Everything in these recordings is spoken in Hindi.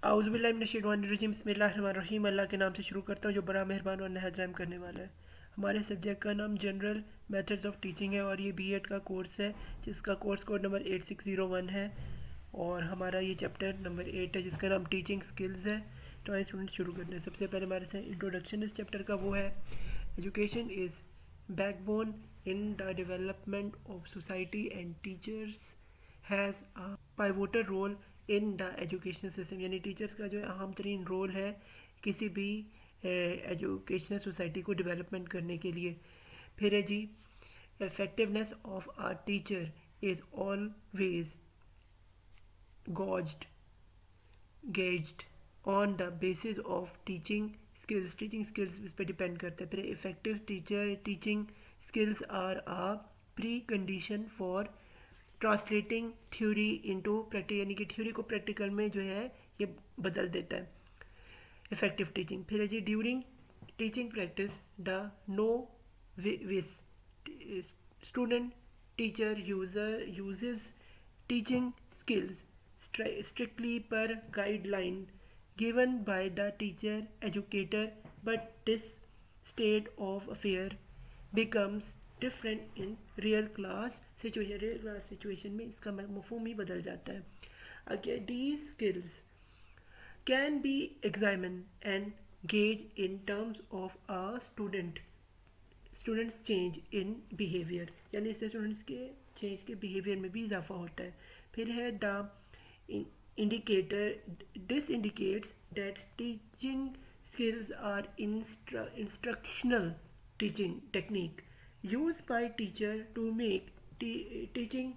आउज़ुबिल्लाहिमिनश्शैतानिर्रजीम बिस्मिल्लाहिर्रहमानिर्रहीम। अल्लाह के नाम से शुरू करता हूँ जो बड़ा मेहरबान और नहायत रहम करने वाला है। हमारे सब्जेक्ट का नाम जनरल मेथड्स ऑफ टीचिंग है और ये बीएड का कोर्स है जिसका कोर्स कोड नंबर 8601 है और हमारा ये चैप्टर नंबर 8 है जिसका नाम टीचिंग स्किल्स है। तो आइए स्टूडेंट शुरू करते हैं। सबसे पहले हमारे से इंट्रोडक्शन इस चैप्टर का वो है education is backbone in the development of society and teachers has a pivotal role in the educational system, यानी टीचर्स का जो है अहम तरीन रोल है किसी भी एजुकेशनल सोसाइटी को डेवलपमेंट करने के लिए। फिर है जी effectiveness of a teacher is always gauged gauged on the basis of teaching skills इस पर डिपेंड करता है। फिर effective teacher teaching skills are a precondition for translating theory into practice, यानी कि थ्योरी को प्रैक्टिकल में जो है ये बदल देता है इफेक्टिव टीचिंग। फिर है जी during teaching practice the novice student teacher uses teaching skills strictly per guideline given by the teacher educator, but this state of affair becomes different in real class situation में इसका मफहूम ही बदल जाता है। Again, these skills can be examined and gauged in terms of a students change in behaviour, यानी इससे स्टूडेंट्स के चेंज के बिहेवियर में भी इजाफा होता है। फिर है the indicator this indicates that teaching skills are instructional teaching technique use by teacher to make teaching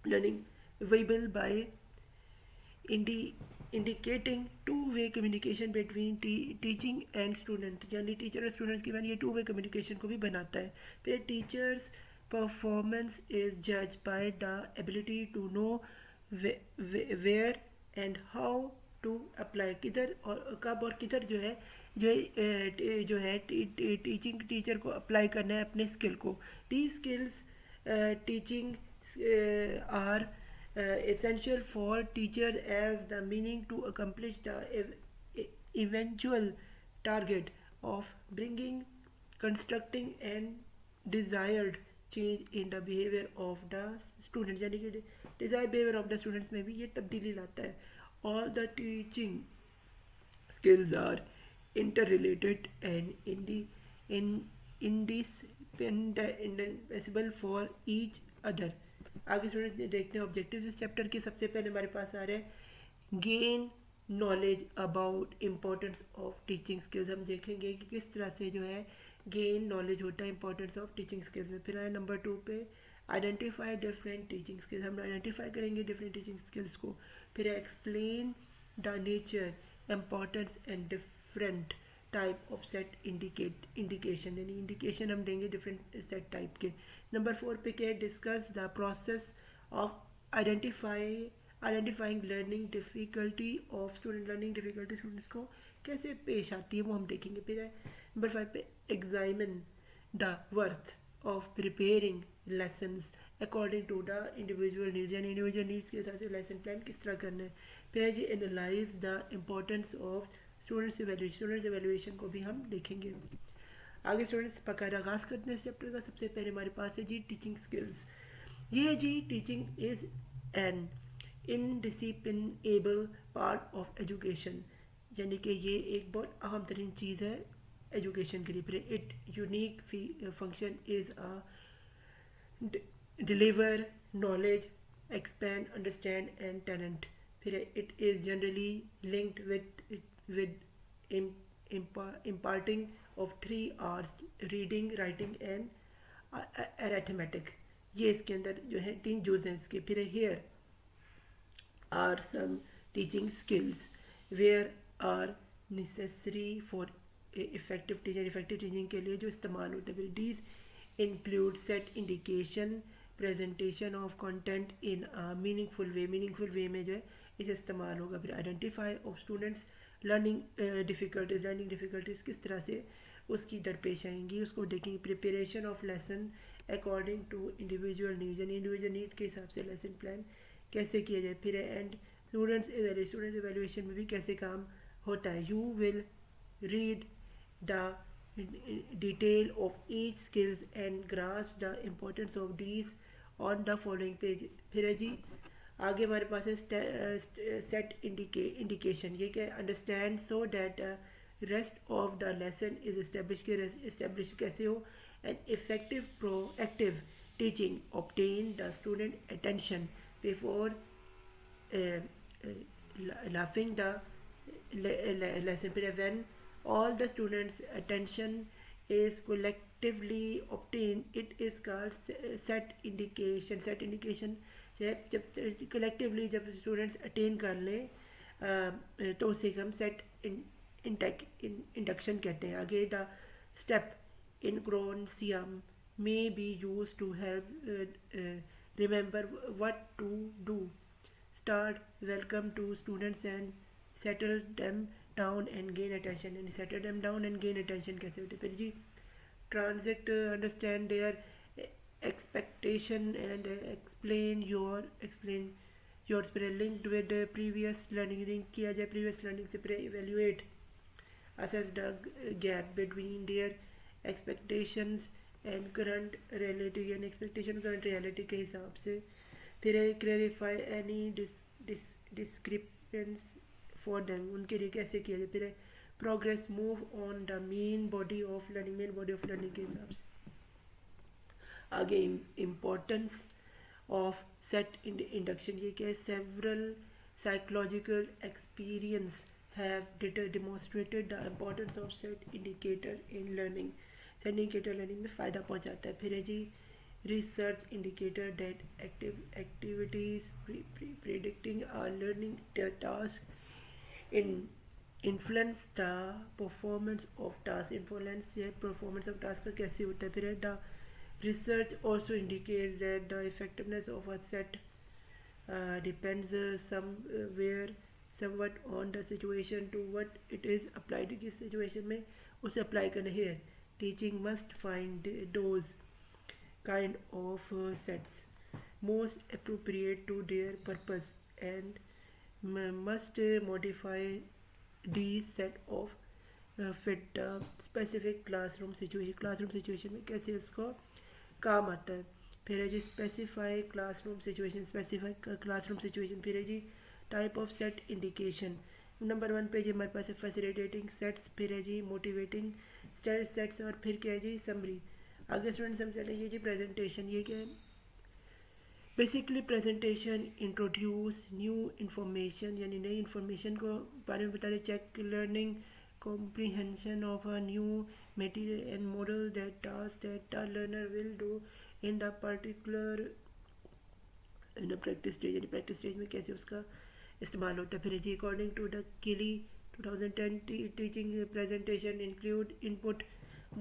learning viable by indicating two-way communication between teaching and student, यानी टीचर और स्टूडेंट्स के बाद ये टू वे कम्युनिकेशन को भी बनाता है। फिर टीचर्स परफॉर्मेंस इज जज by the ability to know where and how to apply, किधर और कब और किधर जो है टीचिंग टीचर को अप्लाई करना है अपने स्किल को। The skills teaching are essential for teachers as the meaning to accomplish the eventual target of bringing constructing and desired change in the behavior of the students, यानी कि desired behavior of the students में भी ये तब्दीली लाता है। all the teaching skills are interrelated and indispensable for each other। आगे स्टूडेंट्स देखते हैं ऑब्जेक्टिव्स इस चैप्टर के। सबसे पहले हमारे पास आ रहे हैं gain knowledge about importance of teaching skills. हम देखेंगे कि किस तरह से जो है गेन नॉलेज होता है इंपॉर्टेंस ऑफ टीचिंग स्किल्स में। फिर आए नंबर 2 पे आइडेंटिफाई डिफरेंट टीचिंग स्किल्स, हम आइडेंटिफाई करेंगे डिफरेंट टीचिंग स्किल्स को। फिर explain the nature importance and different type of set indication, यानी इंडिकेशन हम देंगे डिफरेंट सेट टाइप के। नंबर 4 पे क्या है discuss the process of identifying learning difficulty of student, learning difficulty students को कैसे पेश आती है वो हम देखेंगे। फिर है नंबर 5 पे examine the worth of preparing lessons according to the individual needs, यानी इंडिविजुअल नीड्स के हिसाब से लेसन प्लान किस तरह करना है। फिर है जी analyse the importance of students evaluation को भी हम देखेंगे। आगे स्टूडेंट्स पक्का आगाज़ करते हैं इस चैप्टर का। सबसे पहले हमारे पास है जी टीचिंग स्किल्स। ये है जी teaching is an indispensable part of education, यानी कि ये एक बहुत अहम तरीन चीज़ है एजुकेशन के लिए। फिर it unique function is a deliver knowledge expand understand and talent. फिर it is generally linked with imparting of 3 hours reading writing and arithmetic, ये इसके अंदर जो है 3 जूज हैं इसके। फिर here are some teaching skills where are necessary for effective teaching के लिए जो इस्तेमाल होते हैं। these include set indication presentation of content in a meaningful way में जो है इसे इस्तेमाल होगा। फिर identify of students learning difficulties किस तरह से उसकी दरपेश आएंगी उसको देखेंगे। Preparation of lesson according to individual needs, यानी इंडिविजुअल नीड के हिसाब से लेसन प्लान कैसे किया जाए। फिर एंड स्टूडेंट एवेल्यूएशन में भी कैसे काम होता है. You will read the detail of each skills and grasp the importance of these on the following page. फिर है जी आगे हमारे पास है सेट इंडिकेशन. ये क्या understand so that rest of the lesson is establish कैसे हो. And effective proactive teaching obtain the student attention before laughing the lesson period. When all the students attention is collectively obtained, it is called set indication. जब collectively जब students attain कर लें तो उसे हम set induction कहते हैं. आगे the step in Gronsium may be used to help remember what to do. Start welcome to students and settle them down and gain attention. And settle them down and gain attention कैसे होते. फिर जी transit understand their expectation and explain your linked with the previous learning. link किया जाए previous learning से. फिर evaluate assess the gap between their expectations and current reality and expectation current reality के हिसाब से. फिर clarify any discrepancies for them, उनके लिए कैसे किया जाए. फिर progress move on the main body of learning के हिसाब से. आगे importance of set induction. ये क्या है. several psychological experience have demonstrated the importance of set indicator in learning. set indicator learning में फ़ायदा पहुँचाता है. फिर है जी research indicator that activities predicting a learning task influence the performance of task. influence ये performance of task का कैसे होता है. फिर the research also indicates that the effectiveness of a set depends somewhat on the situation to what it is applied. किस situation में उसे apply करना है. teaching must find those kind of sets most appropriate to their purpose and must modify these set of fit the specific classroom situation में कैसे उसको काम आता है. फिर है जी स्पेसिफाई क्लासरूम सिचुएशन. फिर है जी type of set indication. Number 1 पे जी हमारे पास है फैसिलिटेटिंग सेट्स. फिर है जी मोटिवेटिंग सेट्स. और फिर क्या है जी समरी. आगे स्टूडेंट्स हम चलेंगे जी प्रेजेंटेशन. ये क्या है. Basically presentation introduce new information यानी नई इन्फॉर्मेशन को बारे में बता रहे. Check learning comprehension of a new material and model that task that the learner will do in the particular in a practice stage. यानी practice stage में कैसे उसका इस्तेमाल होता है. फिर जी according to the Kelly 2010 teaching presentation include input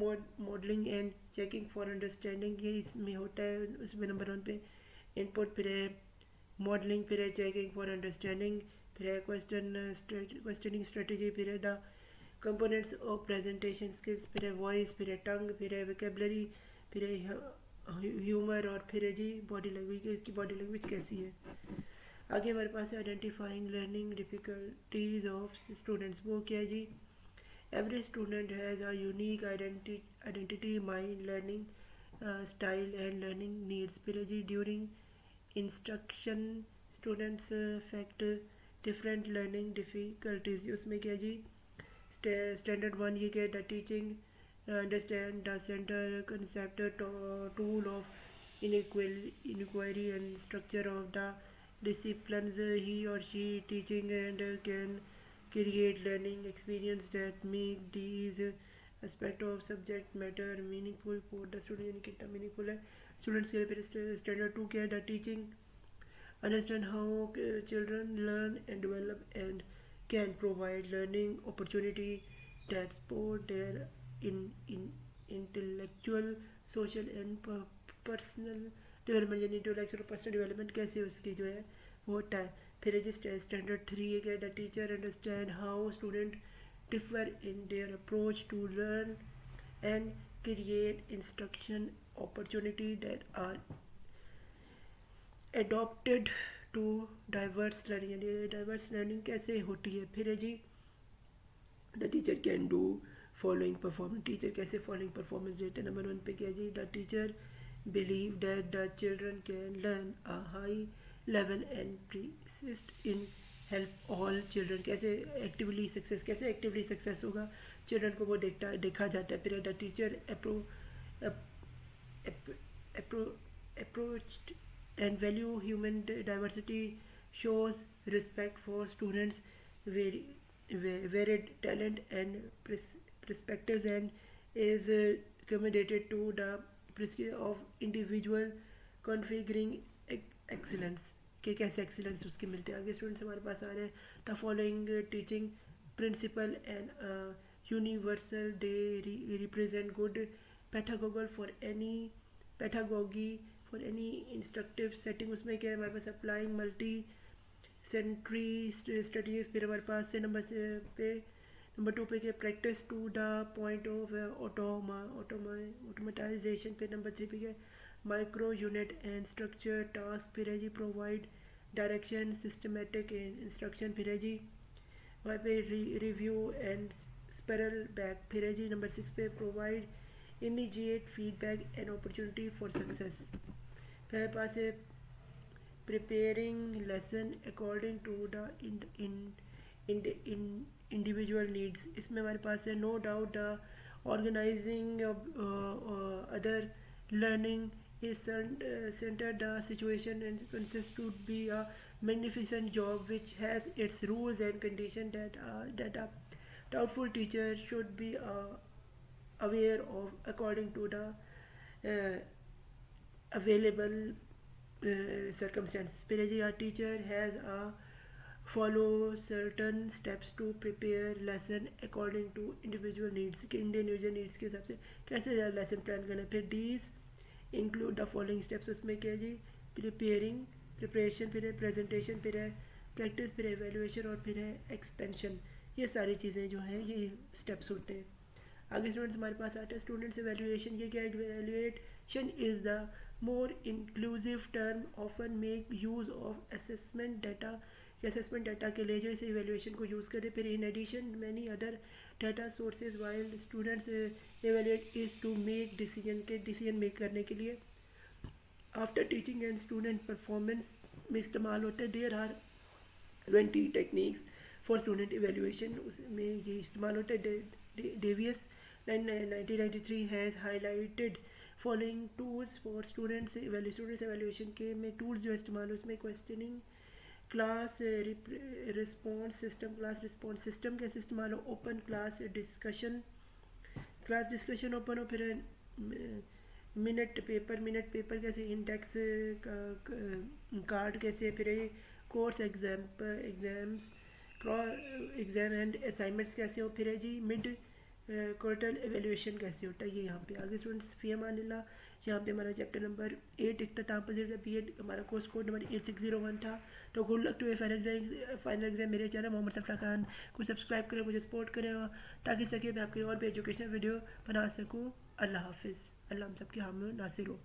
modeling and checking for understanding. ये इसमें होता है. उसमें नंबर 1 पे input, फिर है modeling, फिर है checking for understanding, फिर है questioning strategy, फिर है the components of presentation skills, फिर है voice, फिर है tongue, फिर है vocabulary, फिर है humor और फिर है जी body language की body language कैसी है. आगे हमारे पास है identifying learning difficulties of students. वो क्या है जी. Every student has a unique identity mind learning style and learning needs. फिर है जी ड्यूरिंग इंस्ट्रक्शन स्टूडेंट्स फैक्ट डिफरेंट लर्निंग डिफ़िकल्टीज. उसमें क्या जी स्टैंडर्ड 1 ये क्या है. The teaching understand the center concept tool of inquiry and structure of the disciplines he or she teaching and can create learning experience that make these aspect of subject matter meaningful for the student. यानी कितना मीनिंगफुल है स्टूडेंट्स के लिए. फिर स्टैंडर्ड 2 क्या है. The teaching understand how children learn and develop and can provide learning opportunity that support their in intellectual social and personal development. यानी इंटेलेक्चुअल पर्सनल डेवलपमेंट कैसे उसकी जो है वो होता है. फिर स्टैंडर्ड 3 ये क्या है. The teacher understand how student differ in their approach to learn and create instruction opportunity that are adopted to diverse learning, यानी डाइवर्स लर्निंग कैसे होती है। फिर है जी the teacher can do following performance, teacher कैसे फॉलोइंग परफॉर्मेंस देते हैं। नंबर 1 पे क्या जी, the teacher believe that the children can learn a high level and persist in help all children, कैसे एक्टिवली सक्सेस, कैसे एक्टिवली सक्सेस होगा, चिल्ड्रन को वो देखा जाता है। फिर the teacher approached and value human diversity, shows respect for students' varied talent and perspectives, and is accommodated to the prescription of individual configuring excellence, कि कैसे एक्सीलेंस उसके मिलते हैं। आगे स्टूडेंट्स हमारे पास आ रहे हैं, the following teaching principle and universal they represent good pedagogy for any instructive setting। उसमें क्या है हमारे पास, अप्लाइंग मल्टी सेंट्री स्टडीज। फिर हमारे पास से नंबर 2 पे क्या, practice to the point of automatization. फिर नंबर 3 पे क्या, micro unit and structure task. फिर है जी प्रोवाइड डायरेक्शन सिस्टमेटिक इंस्ट्रक्शन। फिर है जी वहाँ पे रिव्यू एंड स्पेरल बैक। फिर है जी नंबर 6 पे provide immediate feedback and opportunity for success। फिर पास है preparing lesson according to the individual needs। इसमें हमारे पास है no doubt the organizing of other learning is centered the situation and consists to be a magnificent job which has its rules and conditions that a doubtful teacher should be aware of according to the available circumstances। फिर जी, a teacher has a follow certain steps to prepare lesson according to individual needs, कि individual needs के हिसाब से कैसे lesson plan करना है। फिर these include the following steps। उसमें क्या जी, प्रिपरेशन, फिर है प्रेजेंटेशन, फिर है प्रैक्टिस, फिर है एवेल्यूएशन और फिर है एक्सपेंशन। ये सारी चीज़ें जो हैं ये स्टेप्स होते हैं। आगे स्टूडेंट्स हमारे पास आते हैं स्टूडेंट्स एवेल्यूएशन। ये क्या, evaluation is the more inclusive term often make use of assessment data, assessment data के लिए जो इस एवेल्यूएशन को यूज़ करें। फिर in addition many other data sources while students evaluate is to make decision make करने के लिए after teaching and student performance में इस्तेमाल होते हैं। There are 20 techniques for student evaluation, उसमें ये इस्तेमाल होता है। Davis 1993 has highlighted following tools for students evaluation के में tools जो इस्तेमाल उसमें questioning, class response system कैसे इस्तेमाल हो, open class discussion open हो, फिर मिनट पेपर कैसे, इंडेक्स कार्ड कैसे, फिर कोर्स एग्जाम एंड असाइनमेंट्स कैसे हो, फिर है जी मिड क्वार्टर एवेल्यूएशन कैसे होता है ये यहाँ पे। आगे स्टूडेंट्स फी अमानिल्लाह, यहाँ पे हमारा चैप्टर नंबर 8 इख्तिताम पजीर बीएड, हमारा कोर्स कोड नंबर 8601 था। तो good luck to final exam. मेरे चैनल मोहम्मद सफरा खान को सब्सक्राइब करें, मुझे सपोर्ट करें ताकि सके मैं आपके और भी एजुकेशन वीडियो बना सकूँ। अल्लाह हाफिज़, अल्लाह हम सबके हम नासिर हो।